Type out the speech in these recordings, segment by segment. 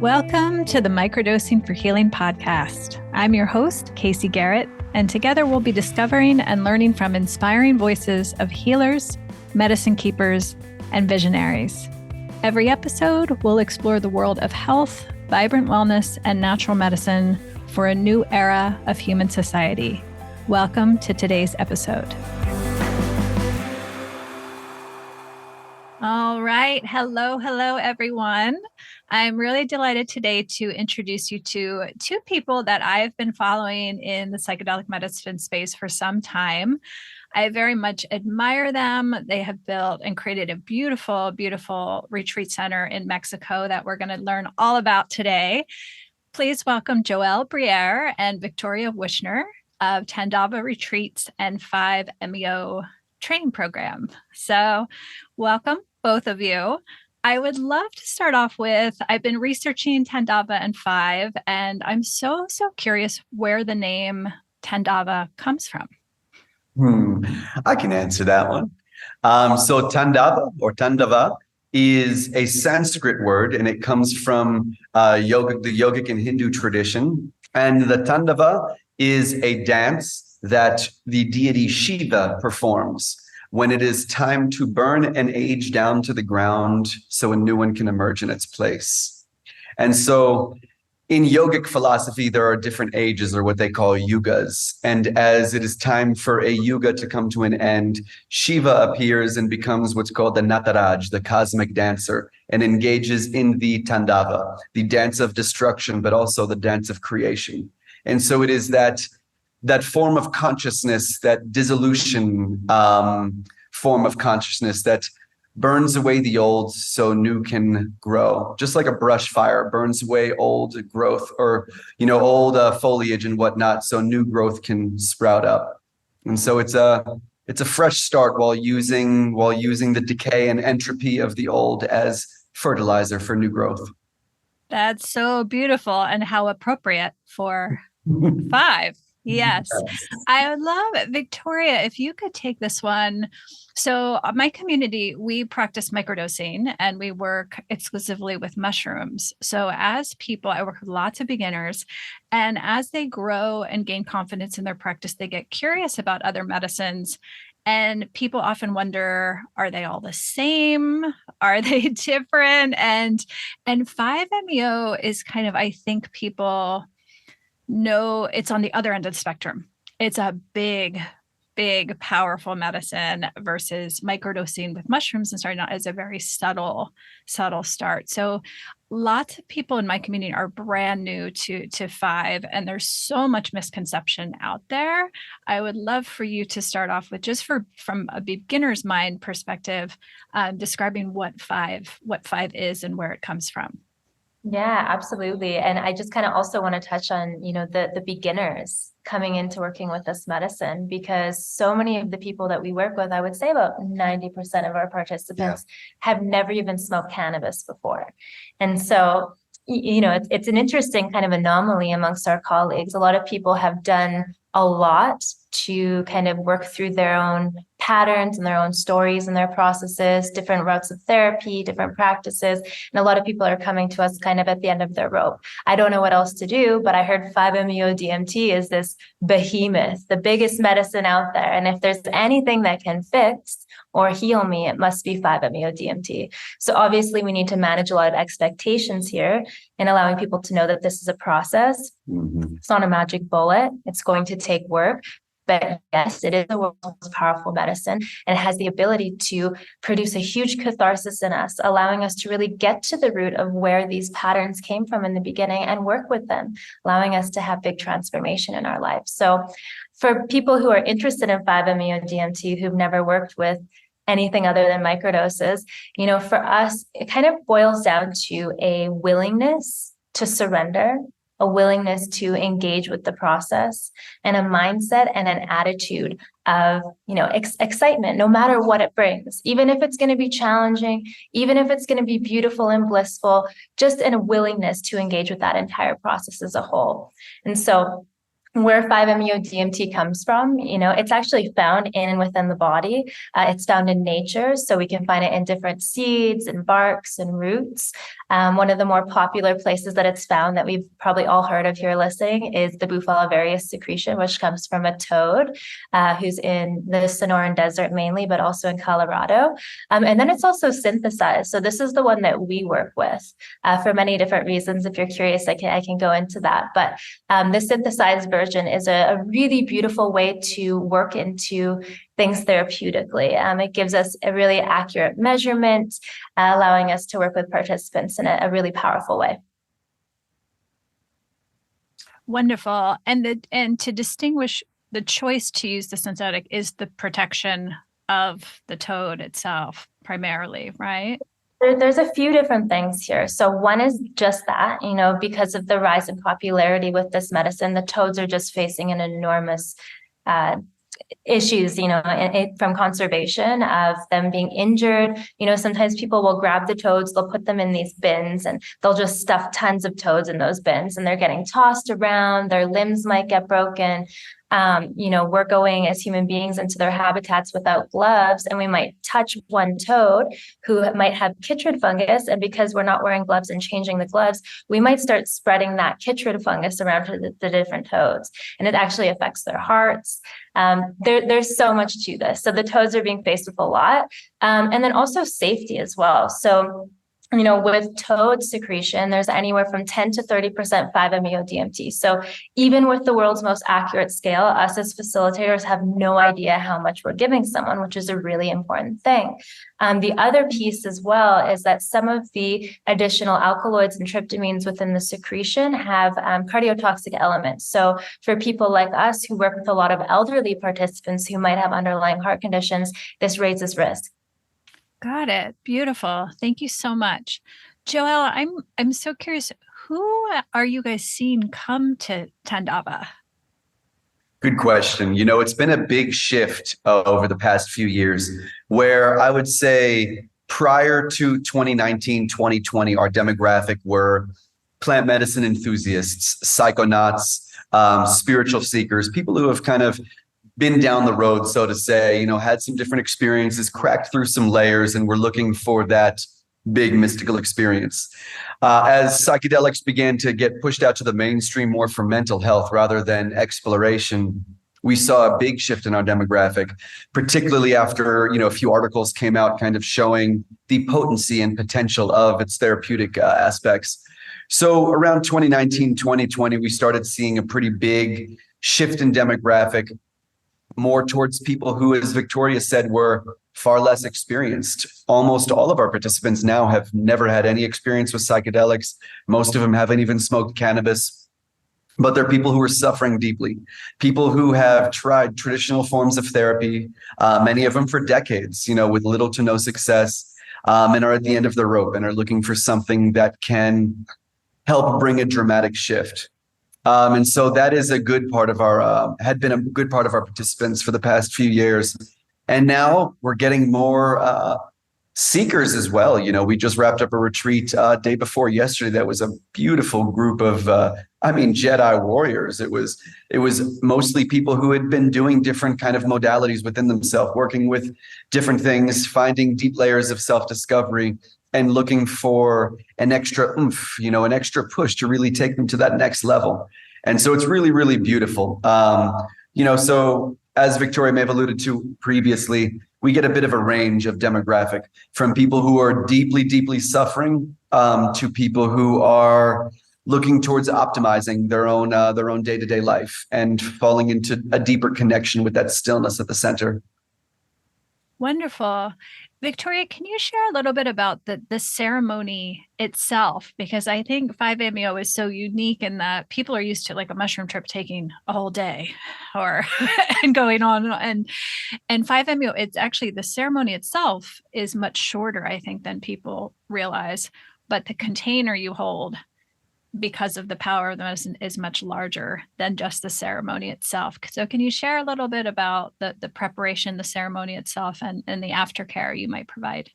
Welcome to the Microdosing for Healing podcast. I'm your host, Casey Garrett, and together we'll be discovering and learning from inspiring voices of healers, medicine keepers, and visionaries. Every episode, we'll explore the world of health, vibrant wellness, and natural medicine for a new era of human society. Welcome to today's episode. All right. Hello, everyone. I'm really delighted today to introduce you to two people that I've been following in the psychedelic medicine space for some time. I very much admire them. They have built and created a beautiful, beautiful retreat center in Mexico that we're going to learn all about today. Please welcome Joël Brierre and Victoria Wueschner of Tandava Retreats and F.I.V.E training program. So welcome, both of you. I would love to start off with, I've been researching Tandava and F.I.V.E, and I'm so curious where the name Tandava comes from. I can answer that one. So Tandava or Tandava is a Sanskrit word, and it comes from the yogic and Hindu tradition. And the Tandava is a dance that the deity Shiva performs when it is time to burn an age down to the ground so a new one can emerge in its place. And so in yogic philosophy, there are different ages, or what they call yugas. And as it is time for a yuga to come to an end, Shiva appears and becomes what's called the Nataraj, the cosmic dancer, and engages in the Tandava, the dance of destruction, but also the dance of creation. And so it is that form of consciousness, that dissolution form of consciousness that burns away the old so new can grow. Just like a brush fire burns away old growth or, old foliage and whatnot, so new growth can sprout up. And so it's a fresh start while using the decay and entropy of the old as fertilizer for new growth. That's so beautiful and how appropriate for F.I.V.E. Yes. I would love it. Victoria, if you could take this one. So my community, we practice microdosing and we work exclusively with mushrooms. So as people, I work with lots of beginners, and as they grow and gain confidence in their practice, they get curious about other medicines. And people often wonder, are they all the same? Are they different? And F.I.V.E is kind of, I think people know it's on the other end of the spectrum. It's a big, powerful medicine versus microdosing with mushrooms and starting out as a very subtle start. So lots of people in my community are brand new to F.I.V.E, and there's so much misconception out there. I would love for you to start off with from a beginner's mind perspective, describing what F.I.V.E is and where it comes from. Yeah, absolutely. And I just kind of also want to touch on, the beginners coming into working with this medicine, because so many of the people that we work with, I would say about 90% of our participants have never even smoked cannabis before. And so, it's an interesting kind of anomaly amongst our colleagues. A lot of people have done a lot to kind of work through their own patterns and their own stories and their processes, different routes of therapy, different practices. And a lot of people are coming to us kind of at the end of their rope. I don't know what else to do, but I heard 5-MeO DMT is this behemoth, the biggest medicine out there. And if there's anything that can fix or heal me, it must be 5-MeO DMT. So obviously we need to manage a lot of expectations here in allowing people to know that this is a process. Mm-hmm. It's not a magic bullet. It's going to take work. But yes, it is the world's most powerful medicine, and it has the ability to produce a huge catharsis in us, allowing us to really get to the root of where these patterns came from in the beginning and work with them, allowing us to have big transformation in our life. So for people who are interested in 5-MeO DMT, who've never worked with anything other than microdoses, for us, it kind of boils down to a willingness to surrender, a willingness to engage with the process, and a mindset and an attitude of, excitement, no matter what it brings, even if it's going to be challenging, even if it's going to be beautiful and blissful, just in a willingness to engage with that entire process as a whole. And so where 5-MeO-DMT comes from, it's actually found in and within the body. It's found in nature, so we can find it in different seeds and barks and roots. One of the more popular places that it's found that we've probably all heard of here listening is the Bufalivarius secretion, which comes from a toad who's in the Sonoran Desert mainly, but also in Colorado. And then it's also synthesized. So this is the one that we work with for many different reasons. If you're curious, I can go into that. But the synthesized version is a really beautiful way to work into things therapeutically. It gives us a really accurate measurement, allowing us to work with participants in a really powerful way. Wonderful. And to distinguish, the choice to use the synthetic is the protection of the toad itself, primarily, right? There's a few different things here. So one is just that, because of the rise in popularity with this medicine, the toads are just facing an enormous issues, from conservation of them being injured. Sometimes people will grab the toads, they'll put them in these bins and they'll just stuff tons of toads in those bins and they're getting tossed around, their limbs might get broken. We're going as human beings into their habitats without gloves, and we might touch one toad who might have chytrid fungus. And because we're not wearing gloves and changing the gloves, we might start spreading that chytrid fungus around to the different toads. And it actually affects their hearts. There's so much to this. So the toads are being faced with a lot. And then also safety as well. So with toad secretion, there's anywhere from 10 to 30% 5-MeO-DMT. So even with the world's most accurate scale, us as facilitators have no idea how much we're giving someone, which is a really important thing. The other piece as well is that some of the additional alkaloids and tryptamines within the secretion have cardiotoxic elements. So for people like us who work with a lot of elderly participants who might have underlying heart conditions, this raises risk. Got it. Beautiful. Thank you so much. Joël, I'm so curious, who are you guys seeing come to Tandava? Good question. It's been a big shift over the past few years where I would say prior to 2019, 2020, our demographic were plant medicine enthusiasts, psychonauts, spiritual seekers, people who have kind of been down the road, so to say, had some different experiences, cracked through some layers, and were looking for that big mystical experience. As psychedelics began to get pushed out to the mainstream more for mental health rather than exploration, we saw a big shift in our demographic, particularly after, a few articles came out kind of showing the potency and potential of its therapeutic aspects. So around 2019, 2020, we started seeing a pretty big shift in demographic, more towards people who, as Victoria said, were far less experienced. Almost all of our participants now have never had any experience with psychedelics. Most of them haven't even smoked cannabis. But they're people who are suffering deeply, people who have tried traditional forms of therapy, many of them for decades, with little to no success, and are at the end of the rope and are looking for something that can help bring a dramatic shift. And so that is a good part of had been a good part of our participants for the past few years. And now we're getting more seekers as well. We just wrapped up a retreat day before yesterday. That was a beautiful group of, Jedi warriors. It was mostly people who had been doing different kind of modalities within themselves, working with different things, finding deep layers of self-discovery, and looking for an extra oomph, an extra push to really take them to that next level. And so it's really, really beautiful. So as Victoria may have alluded to previously, we get a bit of a range of demographic from people who are deeply, deeply suffering to people who are looking towards optimizing their own day-to-day life and falling into a deeper connection with that stillness at the center. Wonderful. Victoria, can you share a little bit about the ceremony itself? Because I think 5-MeO is so unique in that people are used to like a mushroom trip taking a whole day or and going on. And 5-MeO, it's actually the ceremony itself is much shorter, I think, than people realize. But the container you hold, because of the power of the medicine, is much larger than just the ceremony itself. So can you share a little bit about the preparation, the ceremony itself, and the aftercare you might provide?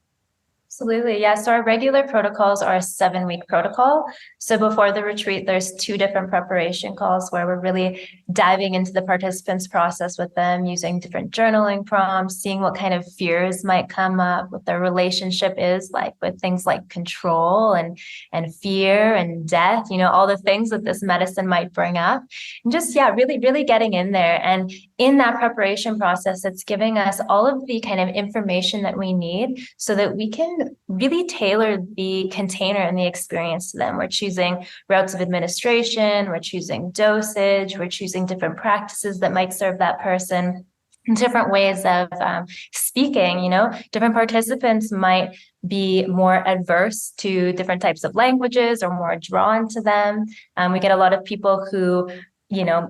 Absolutely. Yeah. So our regular protocols are a 7-week protocol. So before the retreat, there's 2 different preparation calls where we're really diving into the participants' process with them, using different journaling prompts, seeing what kind of fears might come up, what their relationship is like with things like control and fear and death, all the things that this medicine might bring up. And just, yeah, really, really getting in there. And in that preparation process, it's giving us all of the kind of information that we need so that we can really tailor the container and the experience to them. We're choosing routes of administration, we're choosing dosage, we're choosing different practices that might serve that person, different ways of speaking. Different participants might be more adverse to different types of languages or more drawn to them. We get a lot of people who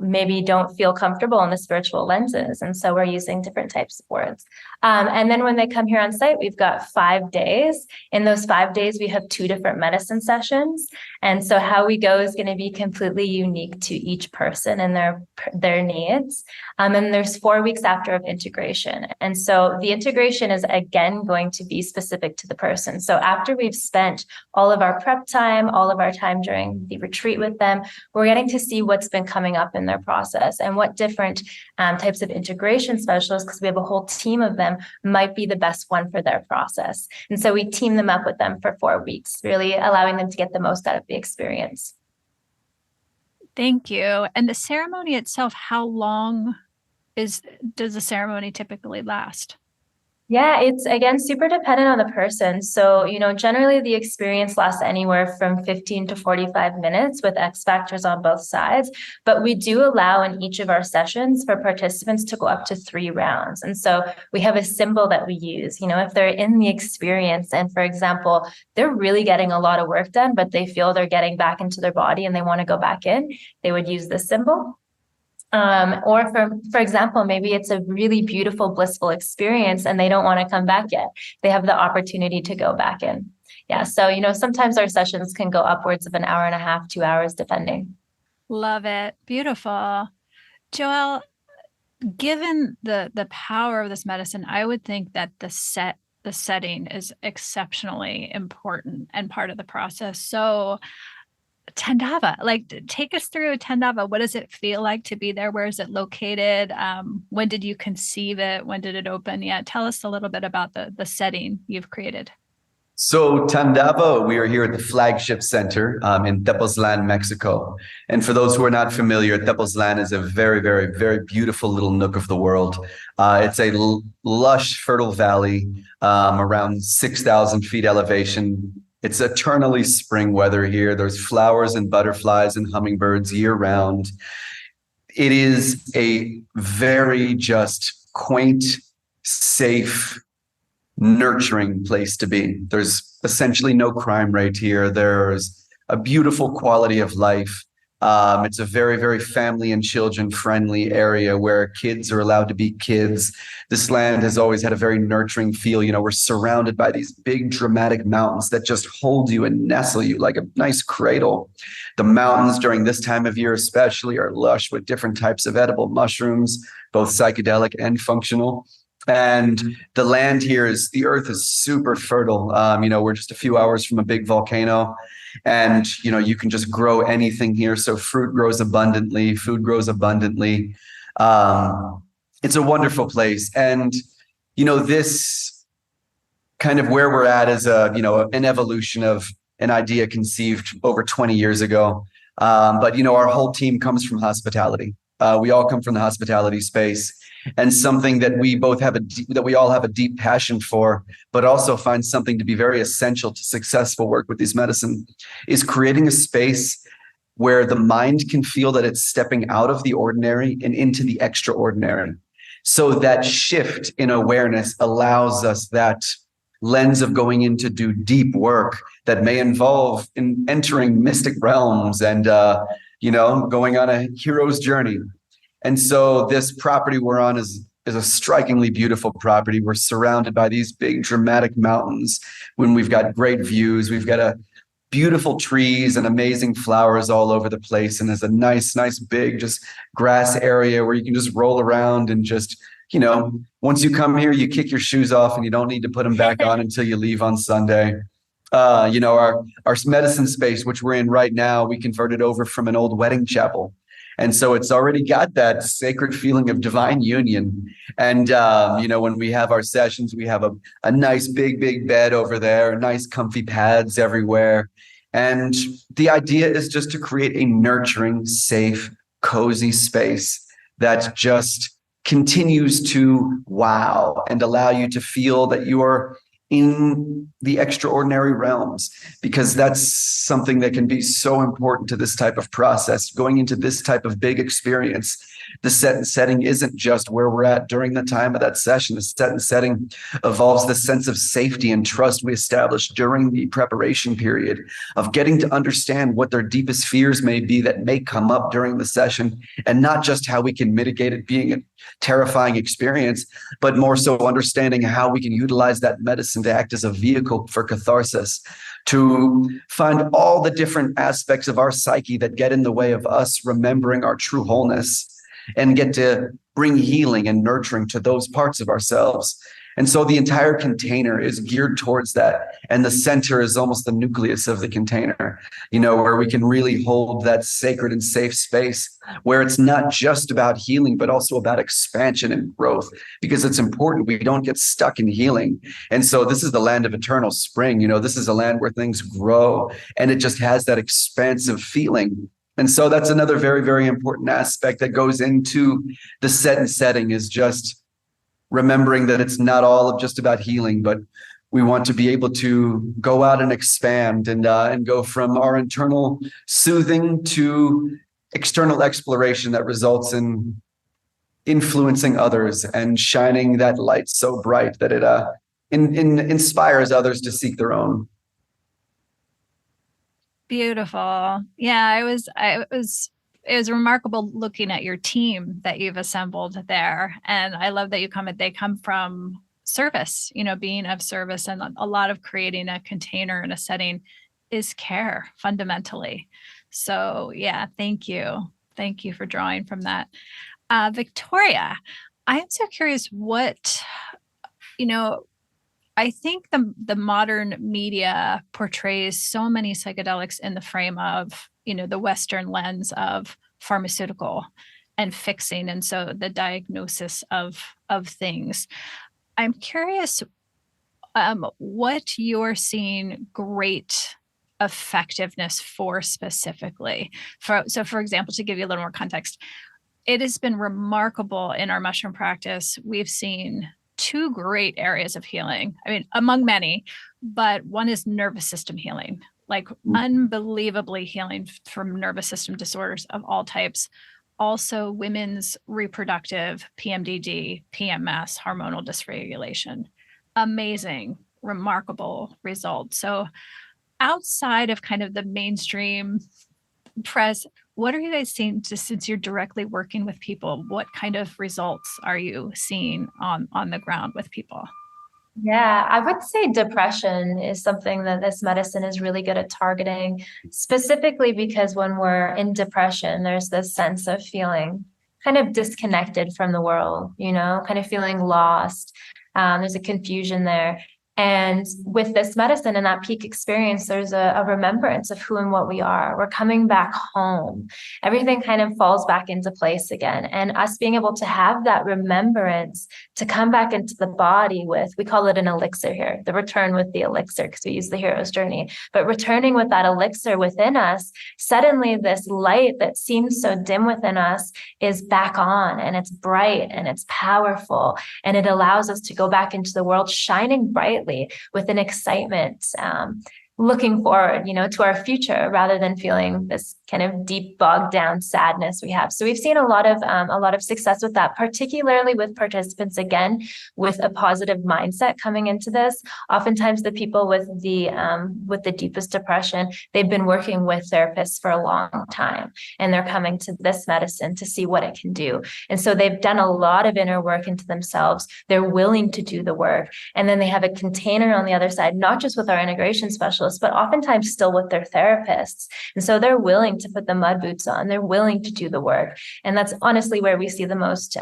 maybe don't feel comfortable in the spiritual lenses. And so we're using different types of words. And then when they come here on site, we've got 5 days. In those 5 days, we have 2 different medicine sessions. And so how we go is going to be completely unique to each person and their needs. And there's 4 weeks after of integration. And so the integration is again going to be specific to the person. So after we've spent all of our prep time, all of our time during the retreat with them, we're getting to see what's been coming up in their process and what different types of integration specialists, because we have a whole team of them, might be the best one for their process. And so we team them up with them for 4 weeks, really allowing them to get the most out of the experience. Thank you. And the ceremony itself, how long does the ceremony typically last? Yeah, it's again super dependent on the person. So, generally the experience lasts anywhere from 15 to 45 minutes with X factors on both sides. But we do allow in each of our sessions for participants to go up to 3 rounds. And so we have a symbol that we use, if they're in the experience and, for example, they're really getting a lot of work done, but they feel they're getting back into their body and they want to go back in, they would use this symbol. Or for example, maybe it's a really beautiful, blissful experience and they don't want to come back yet. They have the opportunity to go back in. Yeah. So, sometimes our sessions can go upwards of 1.5 hours, 2 hours, depending. Love it. Beautiful. Joël, given the power of this medicine, I would think that the setting is exceptionally important and part of the process. So Tandava, take us through Tandava. What does it feel like to be there? Where is it located? When did you conceive it? When did it open? Yeah, tell us a little bit about the setting you've created. So Tandava, we are here at the flagship center in Tepoztlán, Mexico. And for those who are not familiar, Tepoztlán is a very, very, very beautiful little nook of the world. It's a lush, fertile valley around 6,000 feet elevation. It's eternally spring weather here. There's flowers and butterflies and hummingbirds year round. It is a very just quaint, safe, nurturing place to be. There's essentially no crime rate here. There's a beautiful quality of life. It's a very, very family and children friendly area where kids are allowed to be kids. This land has always had a very nurturing feel. We're surrounded by these big dramatic mountains that just hold you and nestle you like a nice cradle. The mountains during this time of year especially are lush with different types of edible mushrooms, both psychedelic and functional. And the land here the earth is super fertile. We're just a few hours from a big volcano. And, you can just grow anything here. So fruit grows abundantly, food grows abundantly. It's a wonderful place. And, this kind of where we're at is, an evolution of an idea conceived over 20 years ago. But, our whole team comes from hospitality. We all come from the hospitality space. And something that we all have a deep passion for, but also find something to be very essential to successful work with these medicine, is creating a space where the mind can feel that it's stepping out of the ordinary and into the extraordinary. So that shift in awareness allows us that lens of going in to do deep work that may involve in entering mystic realms and, going on a hero's journey. And so this property we're on is a strikingly beautiful property. We're surrounded by these big dramatic mountains when we've got great views. We've got beautiful trees and amazing flowers all over the place. And there's a nice big just grass area where you can just roll around and just once you come here, you kick your shoes off and you don't need to put them back on until you leave on Sunday. Our medicine space, which we're in right now, we converted over from an old wedding chapel. And so it's already got that sacred feeling of divine union. And, when we have our sessions, we have a nice big bed over there, nice comfy pads everywhere. And the idea is just to create a nurturing, safe, cozy space that just continues to wow and allow you to feel that you are in the extraordinary realms, because that's something that can be so important to this type of process. Going into this type of big experience, the set and setting isn't just where we're at during the time of that session. The set and setting evolves the sense of safety and trust we established during the preparation period, of getting to understand what their deepest fears may be that may come up during the session, and not just how we can mitigate it being a terrifying experience, but more so understanding how we can utilize that medicine to act as a vehicle for catharsis, to find all the different aspects of our psyche that get in the way of us remembering our true wholeness, and get to bring healing and nurturing to those parts of ourselves. And so the entire container is geared towards that. And the center is almost the nucleus of the container, where we can really hold that sacred and safe space, where it's not just about healing, but also about expansion and growth, because it's important we don't get stuck in healing. And so this is the land of eternal spring. This is a land where things grow, and it just has that expansive feeling. And so that's another very, very important aspect that goes into the set and setting, is just remembering that it's not all just about healing, but we want to be able to go out and expand and go from our internal soothing to external exploration that results in influencing others and shining that light so bright that it inspires others to seek their own. Beautiful. Yeah, it was remarkable looking at your team that you've assembled there. And I love that they come from service, being of service, and a lot of creating a container and a setting is care fundamentally. So yeah, thank you. Thank you for drawing from that. Victoria, I am so curious what, I think the modern media portrays so many psychedelics in the frame of, the Western lens of pharmaceutical and fixing. And so the diagnosis of things. I'm curious what you're seeing great effectiveness for specifically. For example, to give you a little more context, it has been remarkable in our mushroom practice. We've seen two great areas of healing. I mean, among many, but one is nervous system healing, like unbelievably healing from nervous system disorders of all types. Also women's reproductive, PMDD, PMS, hormonal dysregulation. Amazing, remarkable results. So outside of kind of the mainstream press, what are you guys seeing, just since you're directly working with people? What kind of results are you seeing on the ground with people? Yeah, I would say depression is something that this medicine is really good at targeting, specifically because when we're in depression, there's this sense of feeling kind of disconnected from the world, kind of feeling lost. There's a confusion there. And with this medicine and that peak experience, there's a remembrance of who and what we are. We're coming back home. Everything kind of falls back into place again. And us being able to have that remembrance to come back into the body with, we call it an elixir here, the return with the elixir, because we use the hero's journey. But returning with that elixir within us, suddenly this light that seems so dim within us is back on, and it's bright and it's powerful. And it allows us to go back into the world shining brightly with an excitement, looking forward, to our future, rather than feeling this kind of deep bogged down sadness we have. So we've seen a lot of success with that, particularly with participants, again, with a positive mindset coming into this. Oftentimes the people with the deepest depression, they've been working with therapists for a long time, and they're coming to this medicine to see what it can do. And so they've done a lot of inner work into themselves. They're willing to do the work. And then they have a container on the other side, not just with our integration specialists, but oftentimes still with their therapists. And so they're willing to put the mud boots on. They're willing to do the work. And that's honestly where we see the most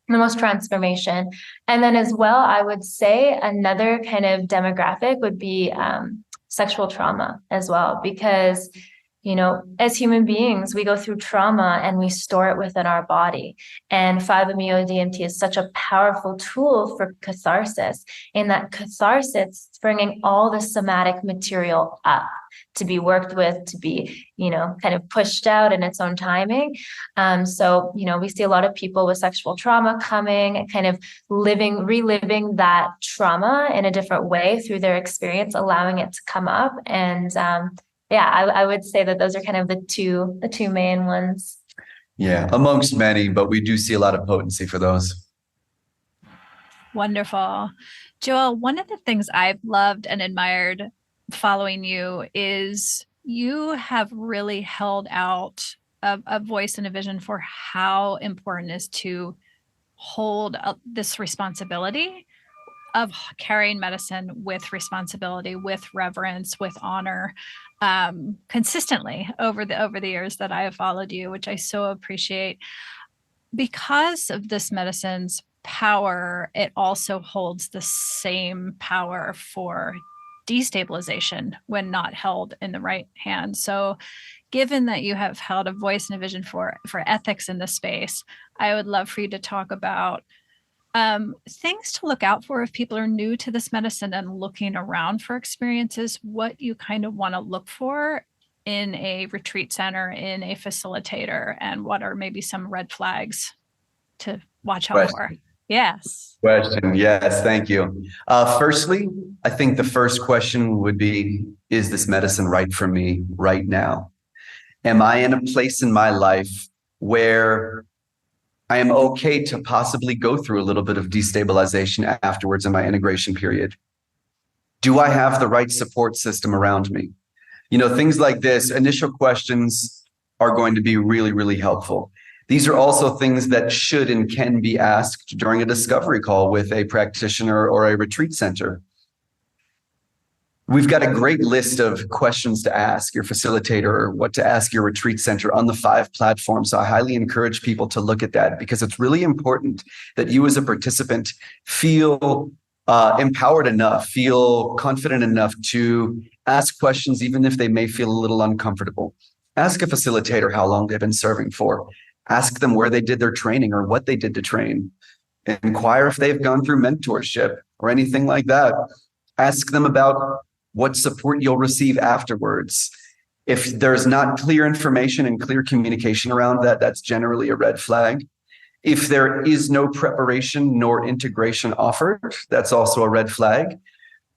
the most transformation. And then as well, I would say another kind of demographic would be sexual trauma as well, because as human beings, we go through trauma and we store it within our body. And 5-MeO DMT is such a powerful tool for catharsis. In that catharsis, bringing all the somatic material up to be worked with, to be, kind of pushed out in its own timing. So, we see a lot of people with sexual trauma coming and kind of reliving that trauma in a different way through their experience, allowing it to come up. And, I would say that those are kind of the two main ones. Yeah, amongst many, but we do see a lot of potency for those. Wonderful. Joel, one of the things I've loved and admired following you is you have really held out a voice and a vision for how important it is to hold this responsibility of carrying medicine with responsibility, with reverence, with honor, consistently over the years that I have followed you, which I so appreciate. Because of this medicine's power, it also holds the same power for destabilization when not held in the right hand. So given that you have held a voice and a vision for ethics in this space, I would love for you to talk about things to look out for if people are new to this medicine and looking around for experiences, what you kind of want to look for in a retreat center, in a facilitator, and what are maybe some red flags to watch out for. Yes. Question. Yes. Thank you. Firstly, I think the first question would be, is this medicine right for me right now? Am I in a place in my life where I am okay to possibly go through a little bit of destabilization afterwards in my integration period? Do I have the right support system around me? Things like this, initial questions are going to be really, really helpful. These are also things that should and can be asked during a discovery call with a practitioner or a retreat center. We've got a great list of questions to ask your facilitator or what to ask your retreat center on the 5 platforms. So I highly encourage people to look at that, because it's really important that you as a participant feel empowered enough, feel confident enough to ask questions, even if they may feel a little uncomfortable. Ask a facilitator how long they've been serving for. Ask them where they did their training or what they did to train. Inquire if they've gone through mentorship or anything like that. Ask them about what support you'll receive afterwards. If there's not clear information and clear communication around that, that's generally a red flag. If there is no preparation nor integration offered, that's also a red flag.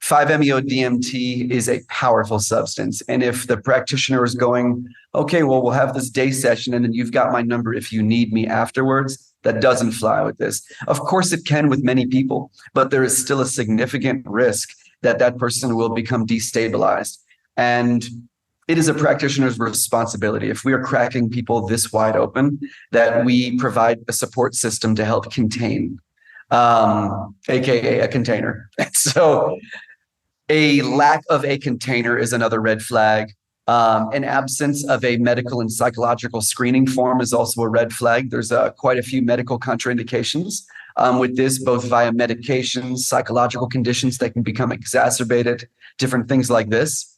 5-MeO DMT is a powerful substance. And if the practitioner is going, okay, well, we'll have this day session and then you've got my number if you need me afterwards, that doesn't fly with this. Of course, it can with many people, but there is still a significant risk that that person will become destabilized. And it is a practitioner's responsibility, if we are cracking people this wide open, that we provide a support system to help contain, AKA a container. So a lack of a container is another red flag. An absence of a medical and psychological screening form is also a red flag. There's quite a few medical contraindications with this, both via medications, psychological conditions that can become exacerbated, different things like this.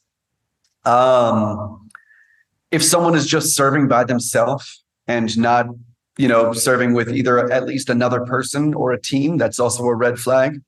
If someone is just serving by themselves and not, serving with either at least another person or a team, that's also a red flag.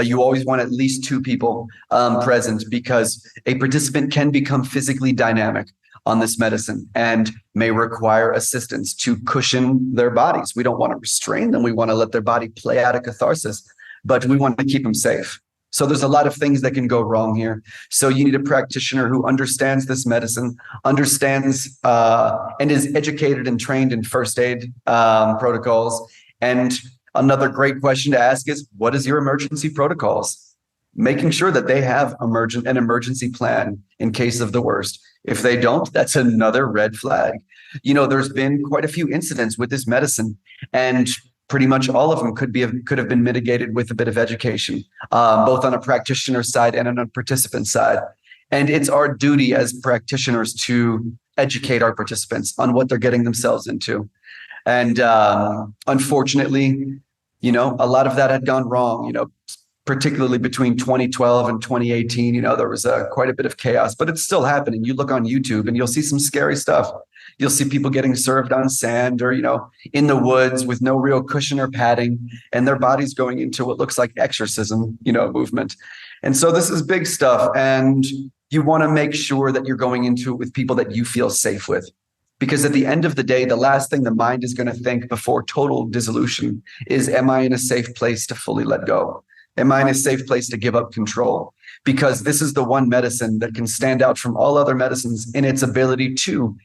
You always want at least 2 people present, because a participant can become physically dynamic on this medicine and may require assistance to cushion their bodies. We don't want to restrain them. We want to let their body play out a catharsis, but we want to keep them safe. So there's a lot of things that can go wrong here. So you need a practitioner who understands this medicine, understands and is educated and trained in first aid protocols. And another great question to ask is, what is your emergency protocols? Making sure that they have an emergency plan in case of the worst. If they don't, that's another red flag. There's been quite a few incidents with this medicine, and pretty much all of them could have been mitigated with a bit of education, both on a practitioner side and on a participant side. And it's our duty as practitioners to educate our participants on what they're getting themselves into. And unfortunately, A lot of that had gone wrong, particularly between 2012 and 2018. There was quite a bit of chaos, but it's still happening. You look on YouTube and you'll see some scary stuff. You'll see people getting served on sand or, in the woods with no real cushion or padding, and their bodies going into what looks like exorcism, movement. And so this is big stuff. And you want to make sure that you're going into it with people that you feel safe with. Because at the end of the day, the last thing the mind is going to think before total dissolution is, am I in a safe place to fully let go? Am I in a safe place to give up control? Because this is the one medicine that can stand out from all other medicines in its ability to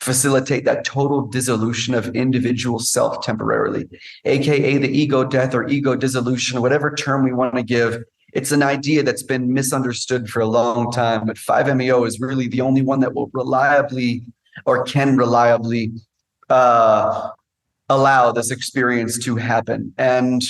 facilitate that total dissolution of individual self temporarily, aka the ego death or ego dissolution, whatever term we want to give. It's an idea that's been misunderstood for a long time, but 5-MeO is really the only one that will reliably or can reliably allow this experience to happen. And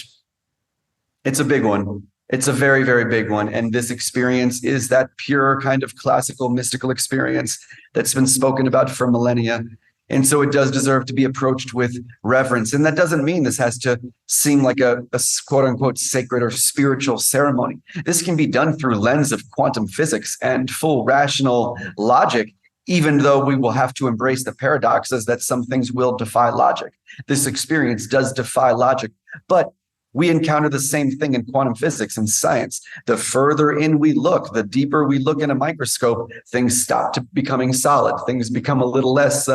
it's a big one. It's a very, very big one. And this experience is that pure kind of classical mystical experience that's been spoken about for millennia. And so it does deserve to be approached with reverence. And that doesn't mean this has to seem like a quote unquote sacred or spiritual ceremony. This can be done through lens of quantum physics and full rational logic, even though we will have to embrace the paradoxes that some things will defy logic. This experience does defy logic, but we encounter the same thing in quantum physics and science. The further in we look, the deeper we look in a microscope, things stop becoming solid. Things become a little less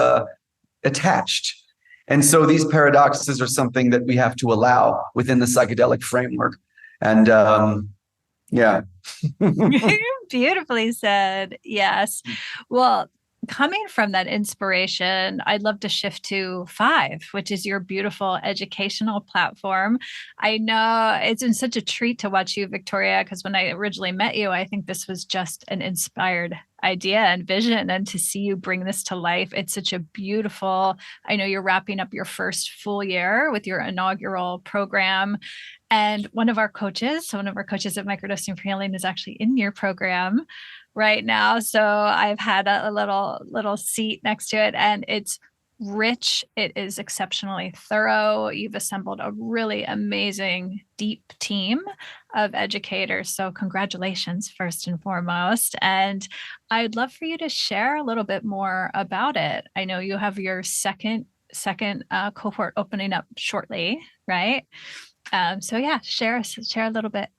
attached. And so these paradoxes are something that we have to allow within the psychedelic framework. And yeah. Beautifully said. Yes. Well, coming from that inspiration, I'd love to shift to F.I.V.E, which is your beautiful educational platform. I know it's been such a treat to watch you, Victoria, because when I originally met you, I think this was just an inspired idea and vision, and to see you bring this to life, it's such a beautiful, I know you're wrapping up your first full year with your inaugural program. And one of our coaches at Microdosing for Healing is actually in your program right now. So I've had a little seat next to it, and it's rich. It is exceptionally thorough. You've assembled a really amazing, deep team of educators. So congratulations, first and foremost. And I'd love for you to share a little bit more about it. I know you have your second cohort opening up shortly, right? So yeah, share a little bit.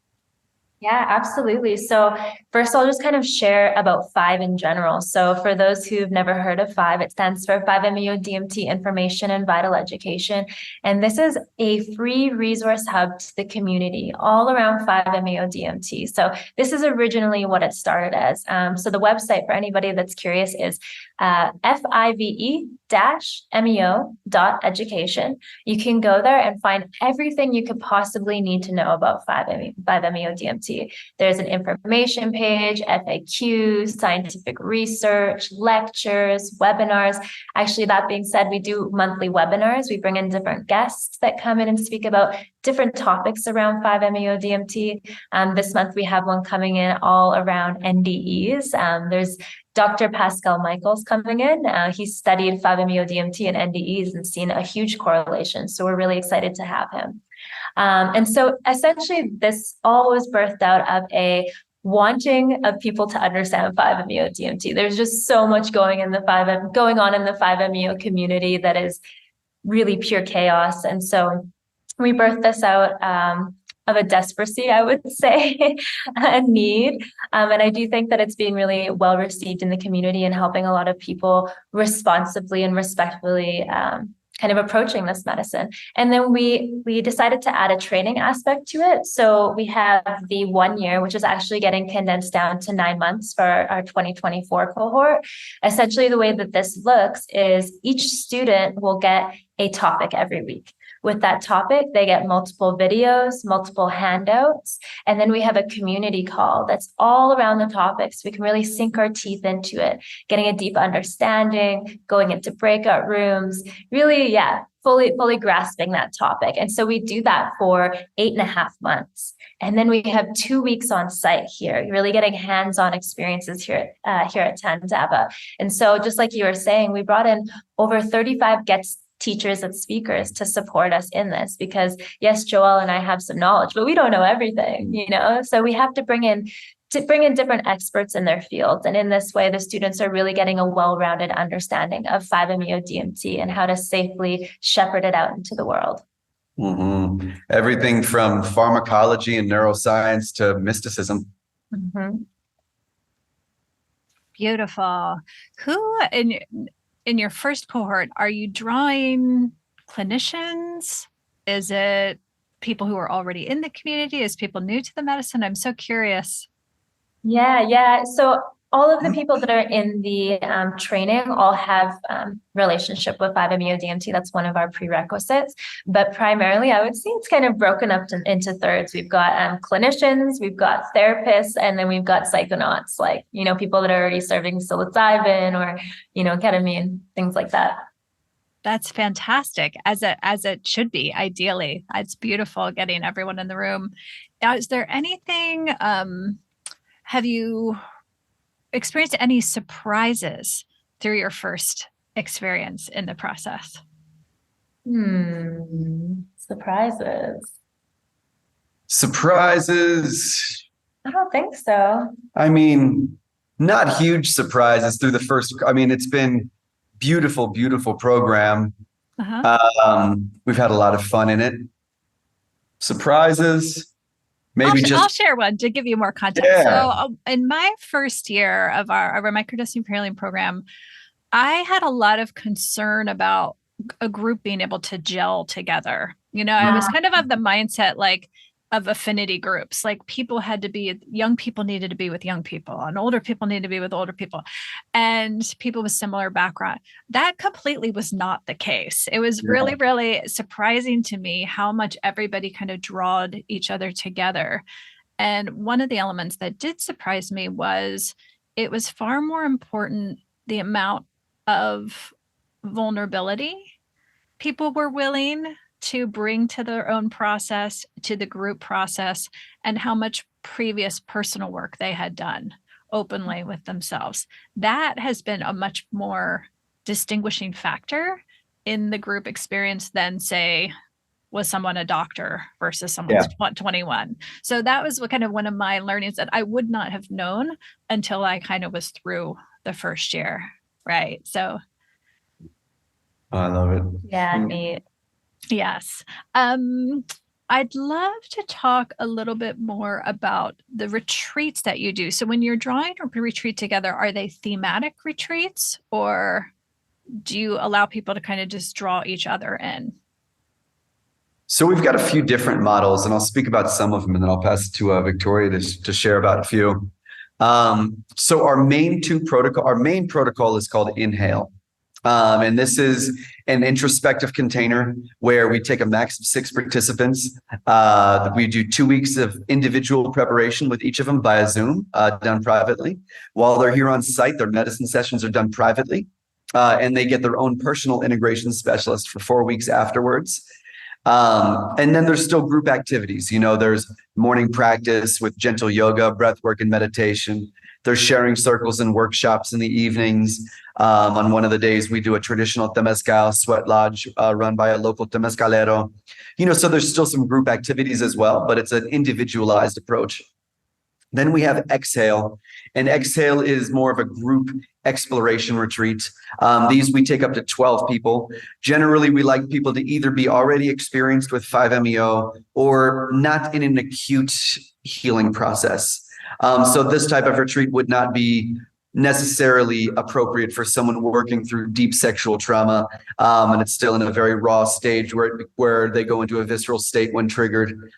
Yeah, absolutely. So first, I'll just kind of share about F.I.V.E in general. So for those who've never heard of F.I.V.E, it stands for 5-MeO DMT Information and Vital Education. And this is a free resource hub to the community all around 5-MeO DMT. So this is originally what it started as. So the website for anybody that's curious is FIVE-MEO.education. You can go there and find everything you could possibly need to know about 5-MeO DMT. There's an information page, FAQs, scientific research, lectures, webinars. Actually, that being said, we do monthly webinars. We bring in different guests that come in and speak about different topics around 5-MeO DMT. This month, we have one coming in all around NDEs. There's Dr. Pascal Michaels coming in. He studied 5-MeO DMT and NDEs and seen a huge correlation. So we're really excited to have him. And so essentially this all was birthed out of a wanting of people to understand 5-MeO DMT. There's just so much going on in the 5-MeO community that is really pure chaos. And so we birthed this out of a desperacy, I would say, a need. And I do think that it's being really well received in the community and helping a lot of people responsibly and respectfully kind of approaching this medicine. And then we decided to add a training aspect to it. So we have the 1 year, which is actually getting condensed down to 9 months for our 2024 cohort. Essentially, the way that this looks is each student will get a topic every week. With that topic, they get multiple videos, multiple handouts, and then we have a community call that's all around the topics. We can really sink our teeth into it, getting a deep understanding, going into breakout rooms, really, fully grasping that topic. And so we do that for 8.5 months. And then we have 2 weeks on site here, really getting hands-on experiences here at Tandava. And so just like you were saying, we brought in over 35 teachers and speakers to support us in this, because yes, Joel and I have some knowledge, but we don't know everything, you know? So we have to bring in different experts in their fields. And in this way, the students are really getting a well-rounded understanding of 5-MeO DMT and how to safely shepherd it out into the world. Mm-hmm. Everything from pharmacology and neuroscience to mysticism. Mm-hmm. Beautiful. Who in your first cohort, are you drawing clinicians? Is it people who are already in the community? Is people new to the medicine? I'm so curious. Yeah. So all of the people that are in the training all have relationship with 5-MeO DMT. That's one of our prerequisites. But primarily, I would say it's kind of broken up into thirds. We've got clinicians, we've got therapists, and then we've got psychonauts, like, you know, people that are already serving psilocybin or, you know, ketamine, things like that. That's fantastic, as it should be, ideally. It's beautiful getting everyone in the room. Now, is there anything, have you experienced any surprises through your first experience in the process? Surprises. Surprises. I don't think so. I mean, not huge surprises through the first. I mean, it's been beautiful, beautiful program. We've had a lot of fun in it. Surprises. Maybe I'll share one to give you more context. Yeah. So in my first year of our microdosing for healing program, I had a lot of concern about a group being able to gel together. You know, I was kind of the mindset like of affinity groups, like young people needed to be with young people and older people needed to be with older people and people with similar background. That completely was not the case. It was really, really surprising to me how much everybody kind of drawed each other together. And one of the elements that did surprise me was it was far more important the amount of vulnerability people were willing to bring to their own process, to the group process, and how much previous personal work they had done openly with themselves. That has been a much more distinguishing factor in the group experience than, say, was someone a doctor versus someone's 21. So that was kind of one of my learnings that I would not have known until I kind of was through the first year, right? So I love it. Yeah, neat. Yes. I'd love to talk a little bit more about the retreats that you do. So when you're drawing a retreat together, are they thematic retreats or do you allow people to kind of just draw each other in? So we've got a few different models, and I'll speak about some of them, and then I'll pass it to Victoria to share about a few. So our main protocol is called Inhale. And this is an introspective container where we take a max of 6 participants. We do 2 weeks of individual preparation with each of them via Zoom, done privately. While they're here on site, their medicine sessions are done privately, and they get their own personal integration specialist for 4 weeks afterwards. And then there's still group activities. You know, there's morning practice with gentle yoga, breath work, and meditation. There's sharing circles and workshops in the evenings. On one of the days, we do a traditional Temescal sweat lodge run by a local Temescalero. You know, so there's still some group activities as well, but it's an individualized approach. Then we have Exhale, and Exhale is more of a group exploration retreat. These we take up to 12 people. Generally, we like people to either be already experienced with 5-MeO or not in an acute healing process. So this type of retreat would not be necessarily appropriate for someone working through deep sexual trauma, and it's still in a very raw stage where they go into a visceral state when triggered.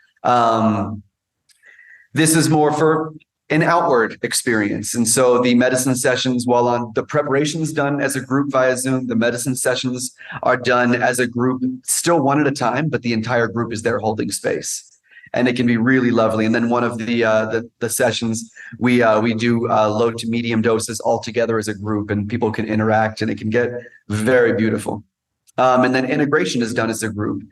This is more for an outward experience. And so the medicine sessions, while on the preparations done as a group via Zoom, the medicine sessions are done as a group, still one at a time, but the entire group is there holding space. And it can be really lovely. And then one of the sessions, we do low to medium doses all together as a group, and people can interact, and it can get very beautiful. And then integration is done as a group.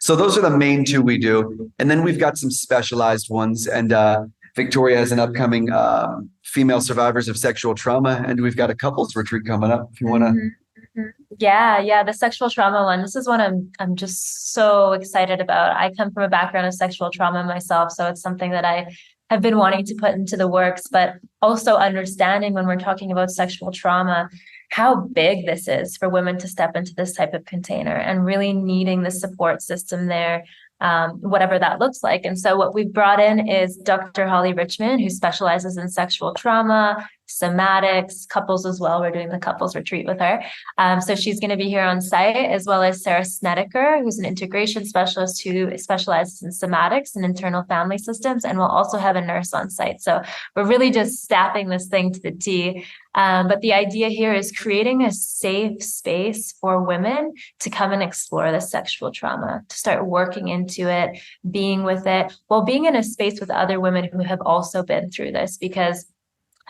So those are the main 2 we do. And then we've got some specialized ones. And Victoria has an upcoming female survivors of sexual trauma. And we've got a couples retreat coming up if you want to. Yeah, the sexual trauma one. This is one I'm just so excited about. I come from a background of sexual trauma myself, so it's something that I have been wanting to put into the works, but also understanding when we're talking about sexual trauma, how big this is for women to step into this type of container and really needing the support system there, whatever that looks like. And so what we've brought in is Dr. Holly Richmond, who specializes in sexual trauma, somatics, couples as well. We're doing the couples retreat with her. So she's going to be here on site, as well as Sarah Snedeker, who's an integration specialist who specializes in somatics and internal family systems. And we'll also have a nurse on site. So we're really just staffing this thing to the T. But the idea here is creating a safe space for women to come and explore the sexual trauma, to start working into it, being with it, while being in a space with other women who have also been through this, because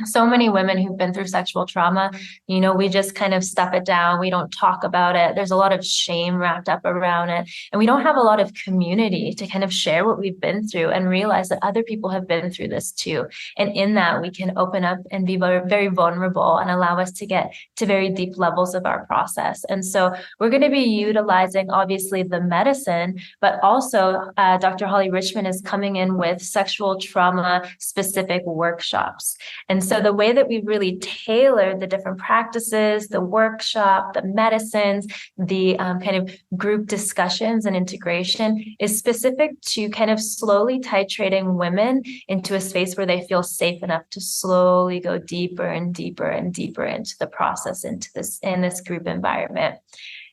so many women who've been through sexual trauma, we just kind of stuff it down. We don't talk about it. There's a lot of shame wrapped up around it. And we don't have a lot of community to kind of share what we've been through and realize that other people have been through this too. And in that, we can open up and be very, very vulnerable and allow us to get to very deep levels of our process. And so we're going to be utilizing, obviously, the medicine, but also Dr. Holly Richmond is coming in with sexual trauma specific workshops. And so the way that we've really tailored the different practices, the workshop, the medicines, the kind of group discussions and integration is specific to kind of slowly titrating women into a space where they feel safe enough to slowly go deeper and deeper and deeper into the process, in this group environment.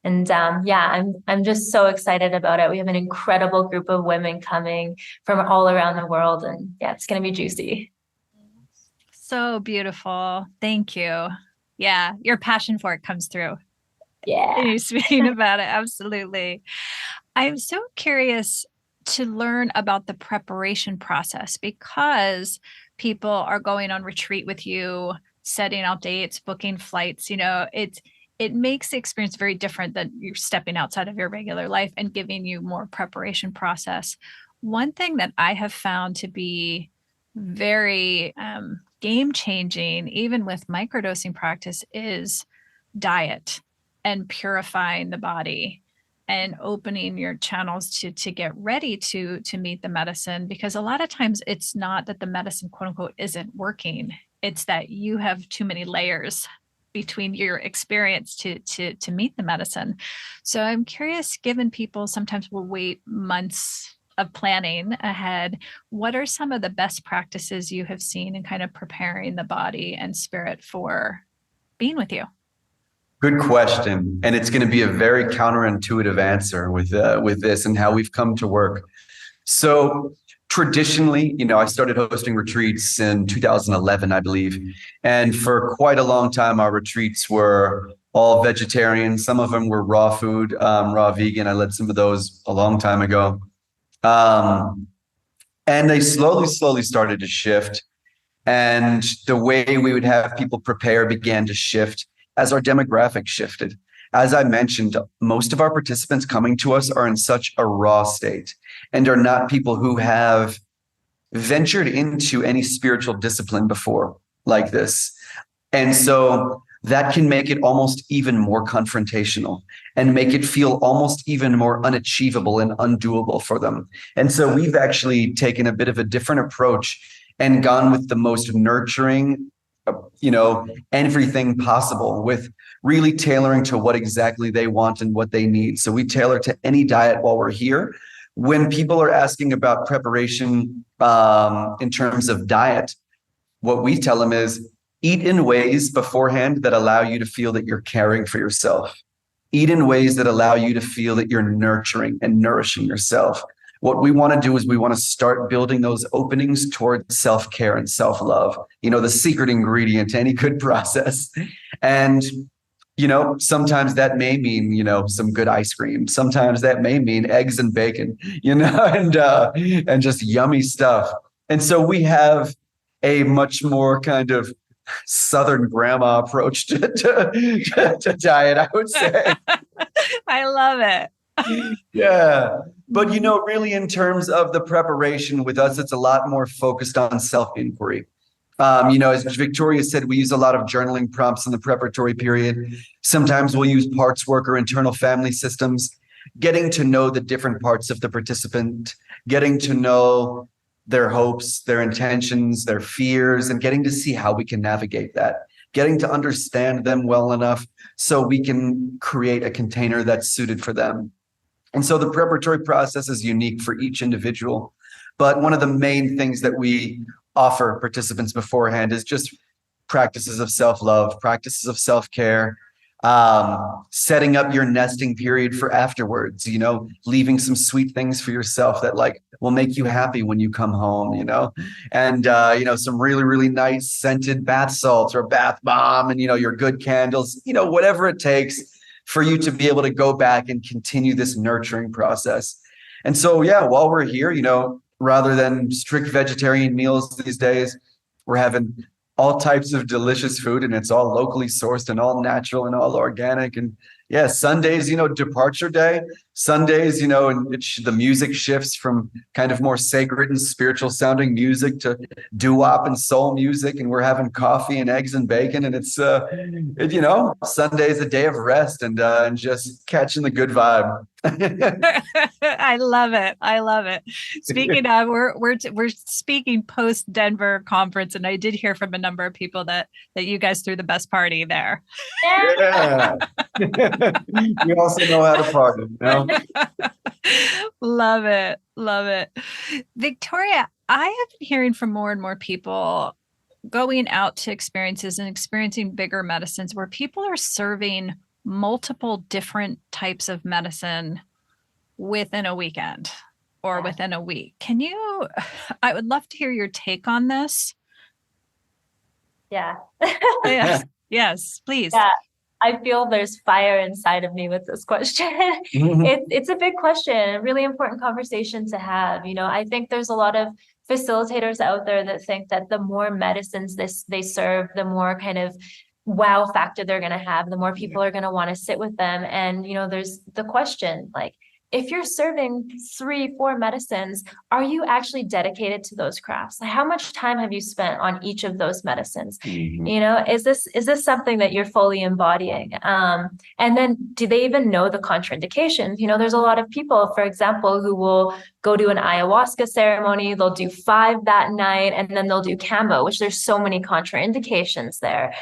And I'm just so excited about it. We have an incredible group of women coming from all around the world, and it's going to be juicy. So beautiful. Thank you. Yeah, your passion for it comes through. Yeah. You're speaking about it. Absolutely. I'm so curious to learn about the preparation process, because people are going on retreat with you, setting out dates, booking flights. It makes the experience very different than you're stepping outside of your regular life and giving you more preparation process. One thing that I have found to be very game-changing, even with microdosing practice, is diet and purifying the body and opening your channels to get ready to meet the medicine. Because a lot of times it's not that the medicine, quote unquote, isn't working. It's that you have too many layers between your experience to meet the medicine. So I'm curious, given people sometimes will wait months of planning ahead, what are some of the best practices you have seen in kind of preparing the body and spirit for being with you? Good question. And it's going to be a very counterintuitive answer with this and how we've come to work. So traditionally, I started hosting retreats in 2011, I believe. And for quite a long time, our retreats were all vegetarian. Some of them were raw food, raw vegan. I led some of those a long time ago. And they slowly started to shift. And the way we would have people prepare began to shift as our demographic shifted. As I mentioned, most of our participants coming to us are in such a raw state and are not people who have ventured into any spiritual discipline before like this. And so that can make it almost even more confrontational and make it feel almost even more unachievable and undoable for them. And so we've actually taken a bit of a different approach and gone with the most nurturing, everything possible, with really tailoring to what exactly they want and what they need. So we tailor to any diet while we're here. When people are asking about preparation in terms of diet, what we tell them is eat in ways beforehand that allow you to feel that you're caring for yourself. Eat in ways that allow you to feel that you're nurturing and nourishing yourself. What we want to do is we want to start building those openings towards self-care and self-love, the secret ingredient to any good process. And, sometimes that may mean, some good ice cream. Sometimes that may mean eggs and bacon, and just yummy stuff. And so we have a much more kind of Southern grandma approach to diet, I would say. I love it. Yeah. But, really, in terms of the preparation with us, it's a lot more focused on self-inquiry. As Victoria said, we use a lot of journaling prompts in the preparatory period. Sometimes we'll use parts work or internal family systems, getting to know the different parts of the participant, getting to know their hopes, their intentions, their fears, and getting to see how we can navigate that, getting to understand them well enough so we can create a container that's suited for them. And so the preparatory process is unique for each individual. But one of the main things that we offer participants beforehand is just practices of self-love, practices of self-care, setting up your nesting period for afterwards, leaving some sweet things for yourself that will make you happy when you come home, and, some really, really nice scented bath salts or bath bomb and, your good candles, whatever it takes for you to be able to go back and continue this nurturing process. And so, while we're here, rather than strict vegetarian meals these days, we're having all types of delicious food, and it's all locally sourced and all natural and all organic. And Sundays, departure day. Sundays, and the music shifts from kind of more sacred and spiritual sounding music to doo-wop and soul music. And we're having coffee and eggs and bacon. And it's, Sunday is a day of rest and just catching the good vibe. I love it. Speaking of, we're speaking post Denver conference, and I did hear from a number of people that you guys threw the best party there. Yeah. We also know how to party. Love it. Victoria, I have been hearing from more and more people going out to experiences and experiencing bigger medicines where people are serving multiple different types of medicine within a weekend or within a week. I would love to hear your take on this. Yeah. Yes, please. Yeah. I feel there's fire inside of me with this question. It's a big question, a really important conversation to have. I think there's a lot of facilitators out there that think that the more medicines they serve, the more kind of wow factor they're going to have, the more people are going to want to sit with them. And, there's the question, if you're serving 3-4 medicines, are you actually dedicated to those crafts? How much time have you spent on each of those medicines? Is this something that you're fully embodying? And then do they even know the contraindications? There's a lot of people, for example, who will go to an ayahuasca ceremony, they'll do 5 that night, and then they'll do Kambo, which there's so many contraindications there.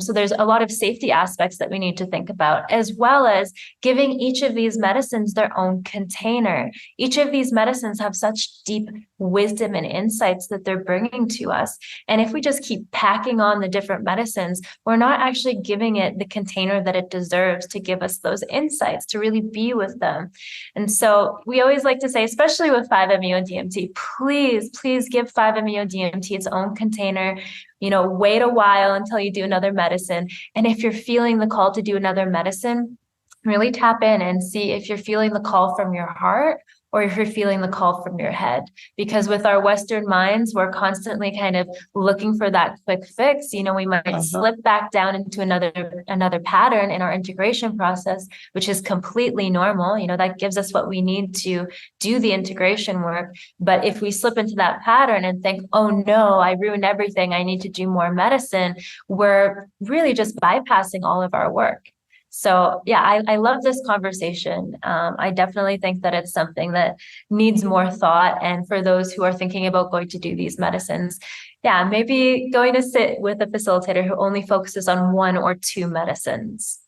So there's a lot of safety aspects that we need to think about, as well as giving each of these medicines their own container. Each of these medicines have such deep wisdom and insights that they're bringing to us. And if we just keep packing on the different medicines, we're not actually giving it the container that it deserves to give us those insights, to really be with them. And so we always like to say, especially with 5-MeO-DMT, please give 5-MeO-DMT its own container. Wait a while until you do another medicine. And if you're feeling the call to do another medicine, really tap in and see if you're feeling the call from your heart or if you're feeling the call from your head. Because with our Western minds, we're constantly kind of looking for that quick fix. We might slip back down into another pattern in our integration process, which is completely normal. That gives us what we need to do the integration work. But if we slip into that pattern and think, oh no, I ruined everything, I need to do more medicine, we're really just bypassing all of our work. So I love this conversation. I definitely think that it's something that needs more thought. And for those who are thinking about going to do these medicines, maybe going to sit with a facilitator who only focuses on 1 or 2 medicines.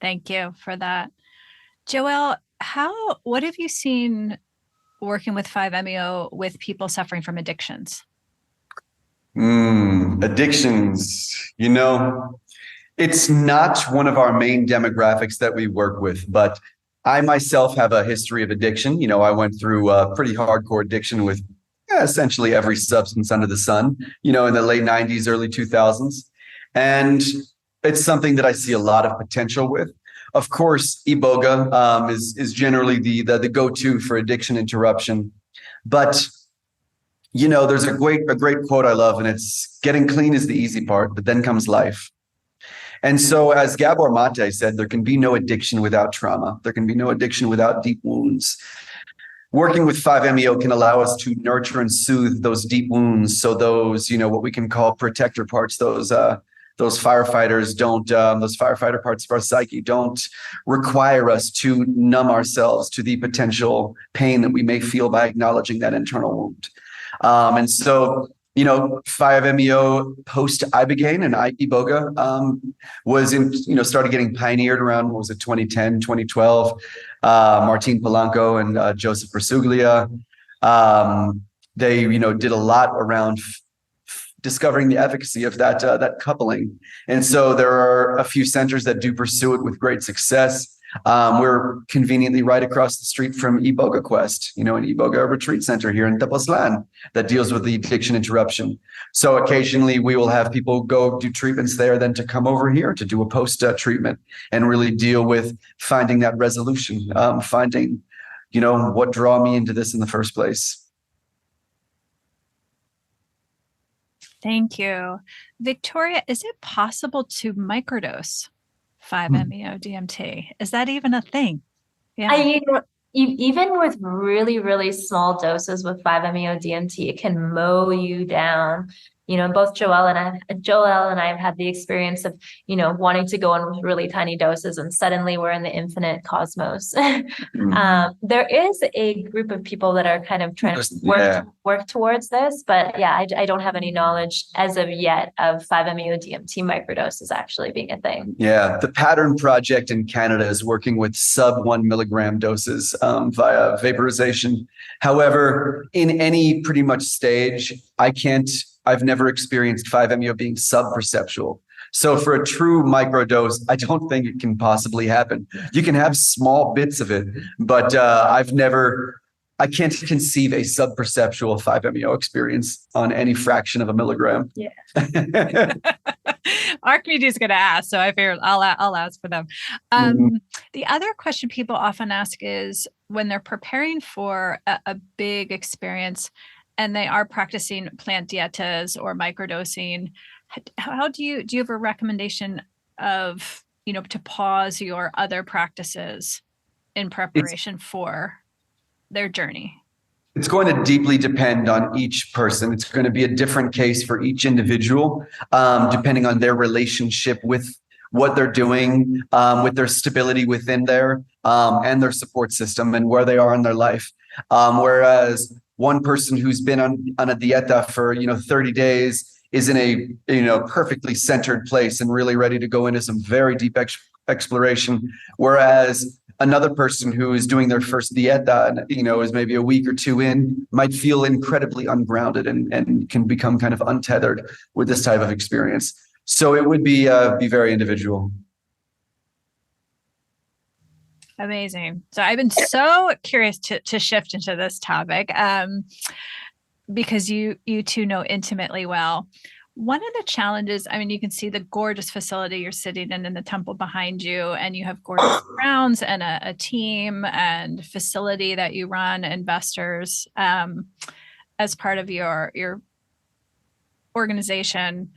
Thank you for that. Joël, what have you seen working with 5-MeO with people suffering from addictions? Addictions, it's not one of our main demographics that we work with, but I myself have a history of addiction. I went through a pretty hardcore addiction with essentially every substance under the sun, in the late 90s, early 2000s. And it's something that I see a lot of potential with. Of course, Iboga is generally the go-to for addiction interruption. But, there's a great quote I love, and it's getting clean is the easy part, but then comes life. And so, as Gabor Mate said, there can be no addiction without trauma. There can be no addiction without deep wounds. working with 5-MeO can allow us to nurture and soothe those deep wounds. So those, what we can call protector parts, those firefighters those firefighter parts of our psyche don't require us to numb ourselves to the potential pain that we may feel by acknowledging that internal wound. And so, 5-MeO post Ibogaine and Iboga was started getting pioneered around, 2010, 2012. Martin Polanco and Joseph Bersuglia. They, did a lot around discovering the efficacy of that coupling. And so there are a few centers that do pursue it with great success. We're conveniently right across the street from Iboga Quest, an Iboga retreat center here in Tepoztlán that deals with the addiction interruption. So occasionally we will have people go do treatments there, then to come over here to do a post treatment and really deal with finding that resolution, finding, what draw me into this in the first place. Thank you. Victoria, is it possible to microdose 5-MeO DMT? Is that even a thing? Yeah. Even with really, really small doses with 5-MeO DMT, it can mow you down. Both Joel and I have had the experience of, wanting to go in with really tiny doses, and suddenly we're in the infinite cosmos. There is a group of people that are kind of trying to work towards this, but yeah, I don't have any knowledge as of yet of 5-MeO DMT microdoses actually being a thing. Yeah, the Pattern Project in Canada is working with sub 1 milligram doses via vaporization. However, in any pretty much stage, I've never experienced 5-MeO being sub-perceptual. So for a true microdose, I don't think it can possibly happen. You can have small bits of it, but I can't conceive a sub-perceptual 5-MeO experience on any fraction of a milligram. Yeah. Our community is going to ask, so I figured I'll ask for them. The other question people often ask is when they're preparing for a big experience, and they are practicing plant dietas or microdosing, how do you have a recommendation of, to pause your other practices in preparation for their journey? It's going to deeply depend on each person. It's going to be a different case for each individual, depending on their relationship with what they're doing, with their stability within there, and their support system and where they are in their life. Whereas one person who's been on a dieta for 30 days is in a perfectly centered place and really ready to go into some very deep exploration, whereas another person who is doing their first dieta and is maybe a week or two in might feel incredibly ungrounded and can become kind of untethered with this type of experience. So it would be very individual. Amazing. So I've been so curious to shift into this topic because you two know intimately well. One of the challenges, you can see the gorgeous facility you're sitting in the temple behind you, and you have gorgeous grounds and a team and facility that you run, investors as part of your organization.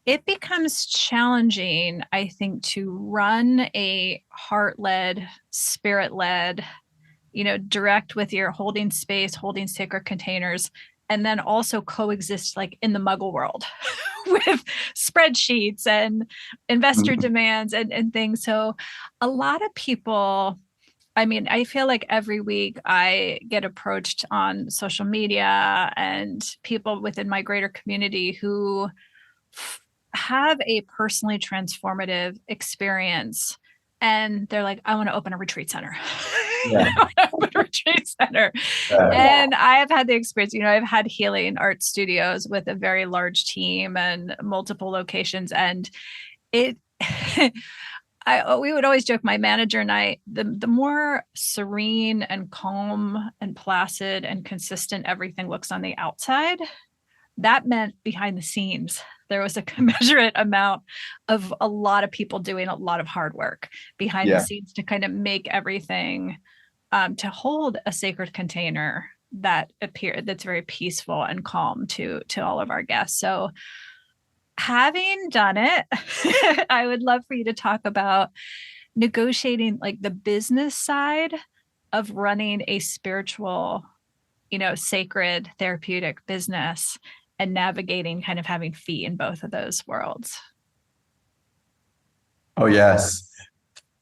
It becomes challenging, I think, to run a heart-led, spirit-led, direct with your holding space, holding sacred containers, and then also coexist like in the muggle world with spreadsheets and investor demands and things. So a lot of people, I feel like every week I get approached on social media and people within my greater community who have a personally transformative experience, and they're like, I want to open a retreat center. And I've had the experience, I've had healing art studios with a very large team and multiple locations. And we would always joke, my manager and I, the more serene and calm and placid and consistent everything looks on the outside, that meant behind the scenes, there was a commensurate amount of a lot of people doing a lot of hard work behind the scenes to kind of make everything, to hold a sacred container that's very peaceful and calm to all of our guests. So having done it, I would love for you to talk about negotiating like the business side of running a spiritual, sacred therapeutic business and navigating kind of having feet in both of those worlds? Oh, yes.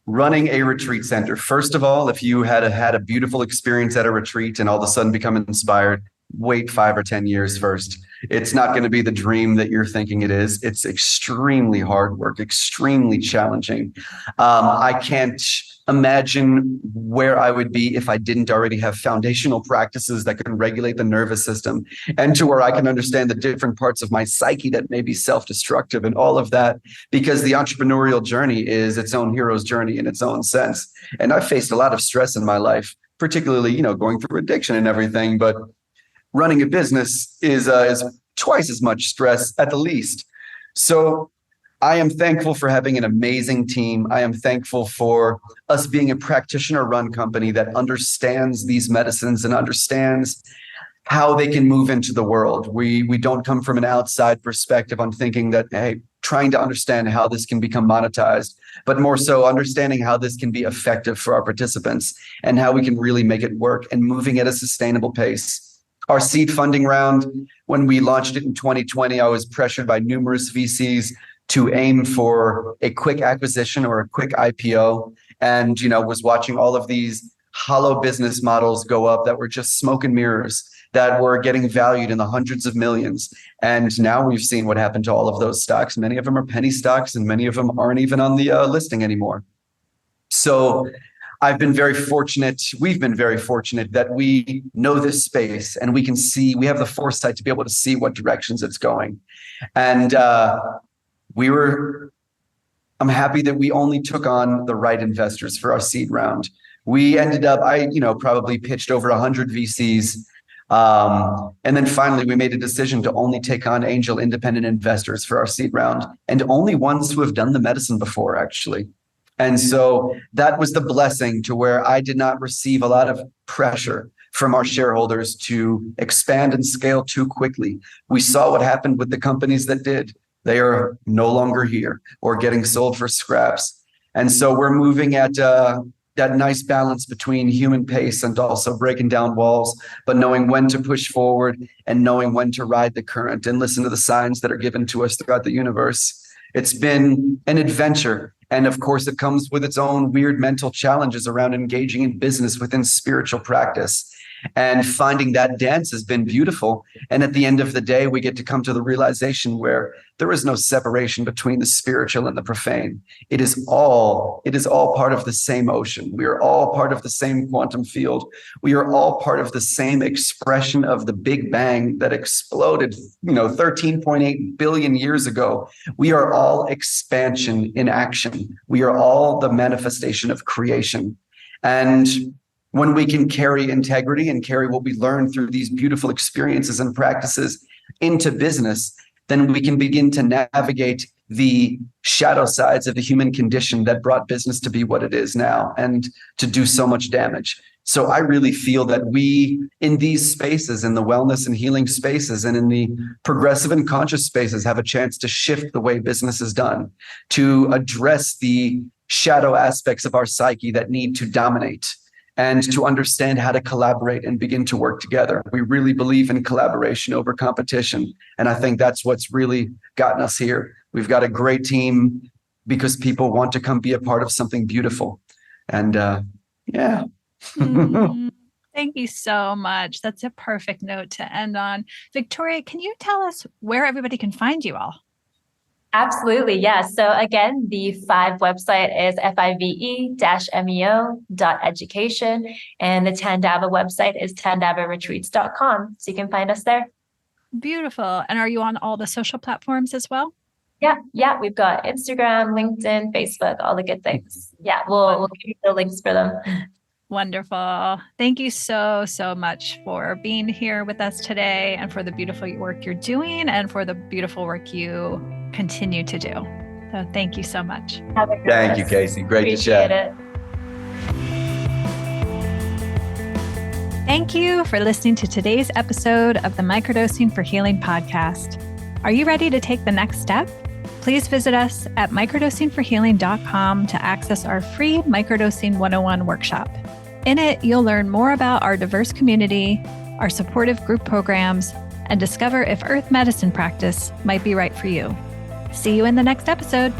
Running a retreat center. First of all, if you had a beautiful experience at a retreat and all of a sudden become inspired, wait 5 or 10 years first. It's not going to be the dream that you're thinking it is. It's extremely hard work, extremely challenging. I can't imagine where I would be if I didn't already have foundational practices that can regulate the nervous system, and to where I can understand the different parts of my psyche that may be self-destructive and all of that, because the entrepreneurial journey is its own hero's journey in its own sense. And I've faced a lot of stress in my life, particularly, going through addiction and everything, but running a business is twice as much stress at the least. So I am thankful for having an amazing team. I am thankful for us being a practitioner-run company that understands these medicines and understands how they can move into the world. We don't come from an outside perspective on thinking that, hey, trying to understand how this can become monetized, but more so understanding how this can be effective for our participants and how we can really make it work and moving at a sustainable pace. Our seed funding round, when we launched it in 2020, I was pressured by numerous VCs to aim for a quick acquisition or a quick IPO, and was watching all of these hollow business models go up that were just smoke and mirrors, that were getting valued in the hundreds of millions. And now we've seen what happened to all of those stocks. Many of them are penny stocks, and many of them aren't even on the listing anymore. So I've been very fortunate. We've been very fortunate that we know this space and we have the foresight to be able to see what directions it's going. And I'm happy that we only took on the right investors for our seed round. We ended up, probably pitched over 100 VCs. And then finally, we made a decision to only take on angel independent investors for our seed round, and only ones who have done the medicine before, actually. And so that was the blessing, to where I did not receive a lot of pressure from our shareholders to expand and scale too quickly. We saw what happened with the companies that did. They are no longer here or getting sold for scraps. And so we're moving at that nice balance between human pace and also breaking down walls, but knowing when to push forward and knowing when to ride the current and listen to the signs that are given to us throughout the universe. It's been an adventure. And of course, it comes with its own weird mental challenges around engaging in business within spiritual practice. And finding that dance has been beautiful. And at the end of the day, we get to come to the realization where there is no separation between the spiritual and the profane. It is all part of the same ocean. We are all part of the same quantum field. We are all part of the same expression of the Big Bang that exploded, 13.8 billion years ago. We are all expansion in action. We are all the manifestation of creation. And when we can carry integrity and carry what we learn through these beautiful experiences and practices into business, then we can begin to navigate the shadow sides of the human condition that brought business to be what it is now and to do so much damage. So I really feel that we, in these spaces, in the wellness and healing spaces, and in the progressive and conscious spaces, have a chance to shift the way business is done, to address the shadow aspects of our psyche that need to dominate, and to understand how to collaborate and begin to work together. We really believe in collaboration over competition. And I think that's what's really gotten us here. We've got a great team because people want to come be a part of something beautiful. And yeah. Thank you so much. That's a perfect note to end on. Victoria, can you tell us where everybody can find you all? Absolutely. Yeah. So again, the F.I.V.E. website is FIVE.meo.education. And the Tandava website is tandavaretreats.com. So you can find us there. Beautiful. And are you on all the social platforms as well? Yeah. We've got Instagram, LinkedIn, Facebook, all the good things. Yeah. We'll give you the links for them. Wonderful. Thank you so much for being here with us today, and for the beautiful work you're doing, and for the beautiful work you continue to do. So thank you so much. Thank you, Casey. Great to chat. It. Thank you for listening to today's episode of the Microdosing for Healing podcast. Are you ready to take the next step? Please visit us at microdosingforhealing.com to access our free Microdosing 101 workshop. In it, you'll learn more about our diverse community, our supportive group programs, and discover if earth medicine practice might be right for you. See you in the next episode.